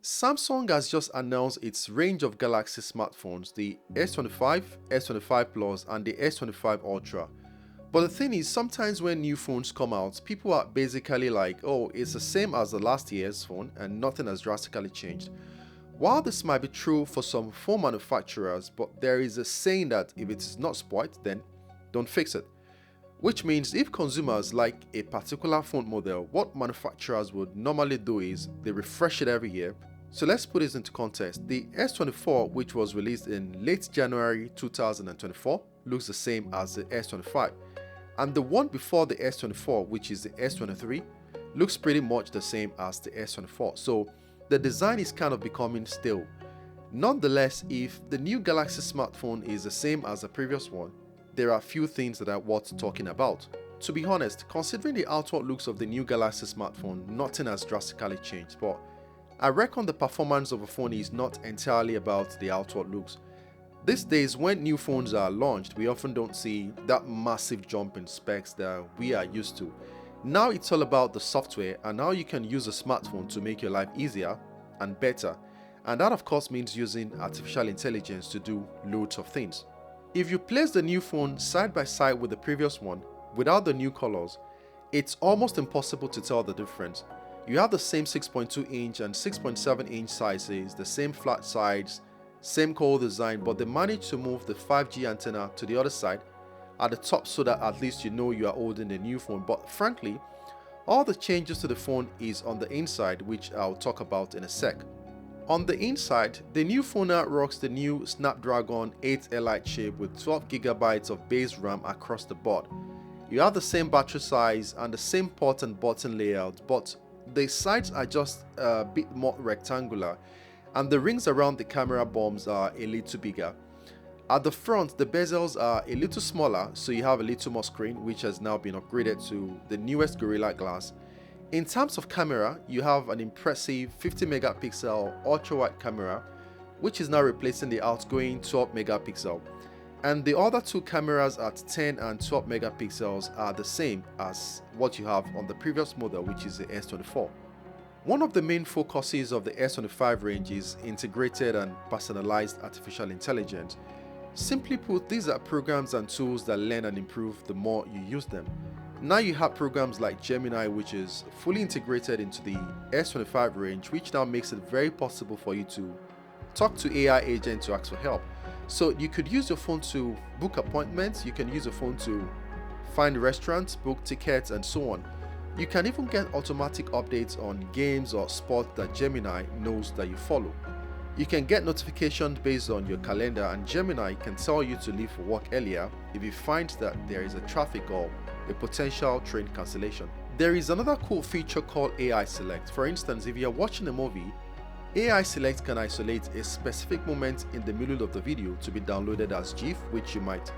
Samsung has just announced its range of Galaxy smartphones, the S25, S25 Plus and the S25 Ultra. But the thing is, sometimes when new phones come out, people are basically like, oh, it's the same as the last year's phone and nothing has drastically changed. While this might be true for some phone manufacturers, but there is a saying that if it is not spoiled, then don't fix it. Which means if consumers like a particular phone model, what manufacturers would normally do is they refresh it every year. So let's put this into context. The S24, which was released in late January 2024, looks the same as the S25. And the one before the S24, which is the S23, looks pretty much the same as the S24. So the design is kind of becoming stale. Nonetheless, if the new Galaxy smartphone is the same as the previous one, there are a few things that are worth talking about. To be honest, considering the outward looks of the new Galaxy smartphone, nothing has drastically changed, but I reckon the performance of a phone is not entirely about the outward looks. These days, when new phones are launched, we often don't see that massive jump in specs that we are used to. Now it's all about the software and how you can use a smartphone to make your life easier and better. And that of course means using artificial intelligence to do loads of things. If you place the new phone side by side with the previous one without the new colors, it's almost impossible to tell the difference. You have the same 6.2 inch and 6.7 inch sizes, the same flat sides, same core design, but they managed to move the 5G antenna to the other side at the top so that at least you know you are holding a new phone. But frankly, all the changes to the phone is on the inside, which I'll talk about in a sec. On the inside, the new phone now rocks the new Snapdragon 8 Elite chip with 12GB of base RAM across the board. You have the same battery size and the same port and button layout, but the sides are just a bit more rectangular and the rings around the camera bombs are a little bigger. At the front, the bezels are a little smaller, so you have a little more screen, which has now been upgraded to the newest Gorilla Glass. In terms of camera, you have an impressive 50 megapixel ultra-wide camera, which is now replacing the outgoing 12 megapixel. And the other two cameras at 10 and 12 megapixels are the same as what you have on the previous model, which is the S24. One of the main focuses of the S25 range is integrated and personalized artificial intelligence. Simply put, these are programs and tools that learn and improve the more you use them. Now you have programs like Gemini, which is fully integrated into the S25 range, which now makes it very possible for you to talk to AI agents to ask for help. So you could use your phone to book appointments, you can use your phone to find restaurants, book tickets, and so on. You can even get automatic updates on games or sports that Gemini knows that you follow. You can get notifications based on your calendar, and Gemini can tell you to leave for work earlier if it finds that there is a traffic or a potential train cancellation. There is another cool feature called AI Select. For instance, if you're watching a movie, AI Select can isolate a specific moment in the middle of the video to be downloaded as GIF, which you might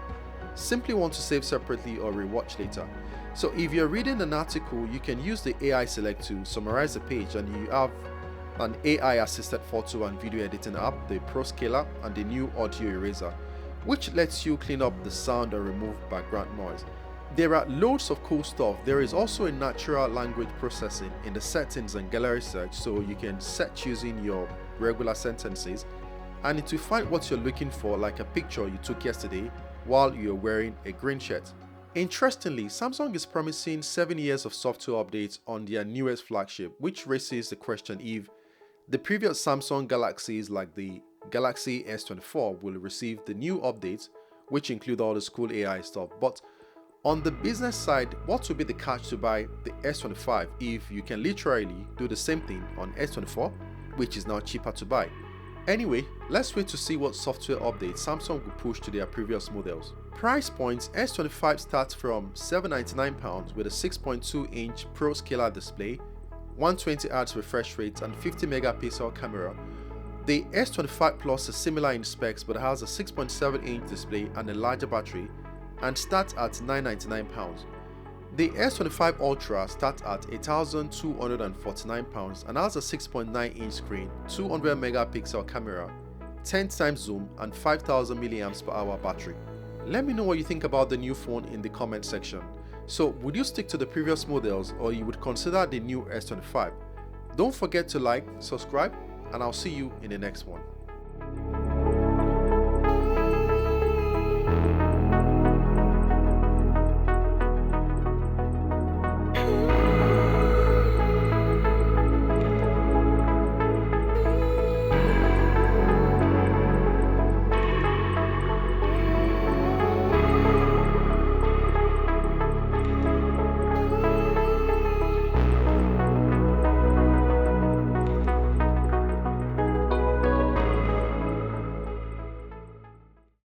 simply want to save separately or rewatch later. So if you're reading an article, you can use the AI Select to summarize the page, and you have an AI-assisted photo and video editing app, the Pro Scaler, and the new audio eraser, which lets you clean up the sound and remove background noise. There are loads of cool stuff. There is also a natural language processing in the settings and gallery search, so you can search using your regular sentences and it will find what you're looking for, like a picture you took yesterday while you're wearing a green shirt. Interestingly, Samsung is promising 7 years of software updates on their newest flagship, which raises the question if the previous Samsung Galaxies like the Galaxy S24 will receive the new updates, which include all the cool AI stuff. But on the business side, what would be the catch to buy the S25 if you can literally do the same thing on S24, which is now cheaper to buy? Anyway, let's wait to see what software updates Samsung will push to their previous models. Price points: S25 starts from £799 with a 6.2-inch Pro Scaler display, 120Hz refresh rate and 50 megapixel camera. The S25 Plus is similar in specs but has a 6.7-inch display and a larger battery and starts at £999. The S25 Ultra starts at £1,249 and has a 6.9-inch screen, 200 megapixel camera, 10 times zoom and 5000 mAh battery. Let me know what you think about the new phone in the comment section. So would you stick to the previous models or you would consider the new S25? Don't forget to like, subscribe and I'll see you in the next one.